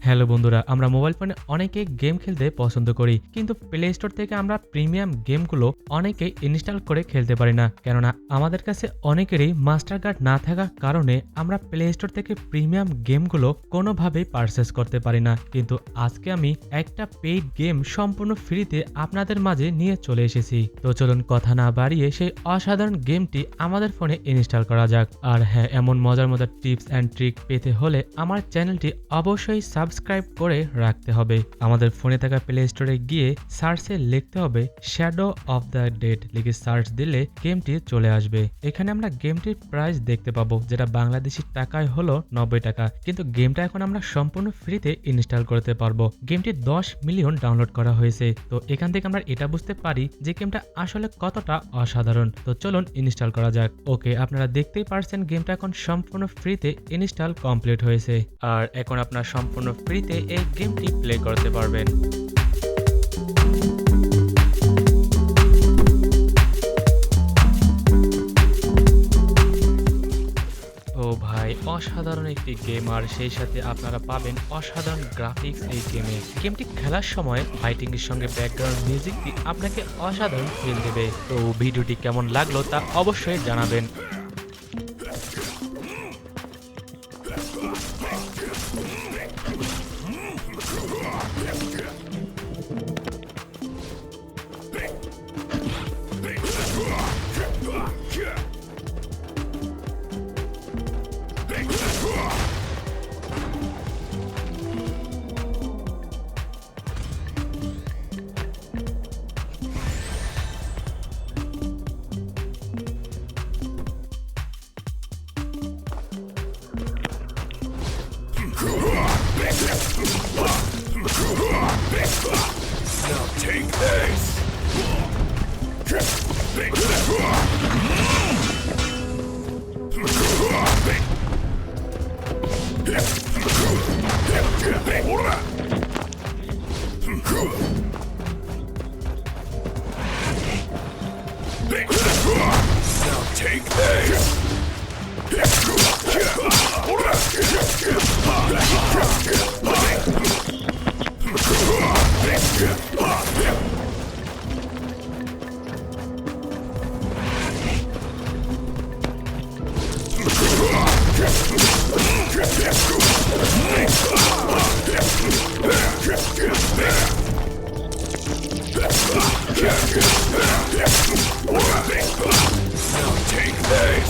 Hello বন্ধুরা, আমরা mobile ফোনে অনেকে গেম খেলতে পছন্দ করি, কিন্তু প্লে স্টোর থেকে আমরা প্রিমিয়াম গেমগুলো অনেকেই ইনস্টল করে খেলতে পারি না। কেননা আমাদের কাছে অনেকেরই মাস্টার কার্ড না থাকার কারণে আমরা প্লে স্টোর থেকে প্রিমিয়াম গেমগুলো কোনোভাবেই পারচেস করতে পারি না। কিন্তু আজকে আমি একটা পেইড গেম সম্পূর্ণ ফ্রিতে আপনাদের মাঝে নিয়ে চলে এসেছি। তো চলুন কথা না বাড়িয়ে সেই অসাধারণ গেমটি আমাদের ফোনে ইনস্টল করা যাক। আর হ্যাঁ, এমন মজার মজার টিপস অ্যান্ড ট্রিক পেতে হলে আমার চ্যানেলটি অবশ্যই সাবস্ক্রাইব করে রাখতে হবে। আমাদের ফোনে থাকা প্লে স্টোরে গিয়ে সার্চে লিখতে হবে শ্যাডো অফ দ্য ডেড, লিখে সার্চ দিলে গেমটি চলে আসবে। এখানে আমরা গেমটির প্রাইস দেখতে পাবো, যেটা বাংলাদেশি টাকায় হলো 90 টাকা, কিন্তু গেমটা এখন আমরা সম্পূর্ণ ফ্রিতে ইনস্টল করতে পারবো। গেমটি 10 মিলিয়ন ডাউনলোড করা হয়েছে। তো এখান থেকে আমরা এটা বুঝতে পারি যে গেমটা আসলে কতটা অসাধারণ। তো চলুন ইনস্টল করা যাক। ওকে, আপনারা দেখতেই পারছেন গেমটা এখন সম্পূর্ণ ফ্রিতে ইনস্টল কমপ্লিট হয়েছে। আর এখন আপনার সম্পূর্ণ ফ্রিতে এই গেমটি প্লে করতে পারবেন। ও ভাই, অসাধারণ একটি গেম, আর সেই সাথে আপনারা পাবেন অসাধারণ গ্রাফিক্স এই গেমে। গেমটি খেলার সময় ফাইটিং এর সঙ্গে ব্যাকগ্রাউন্ড মিউজিকটি আপনাকে অসাধারণ ফিল দেবে। তো ভিডিওটি কেমন লাগলো তা অবশ্যই জানাবেন। Now take this! Now take this! Now take this!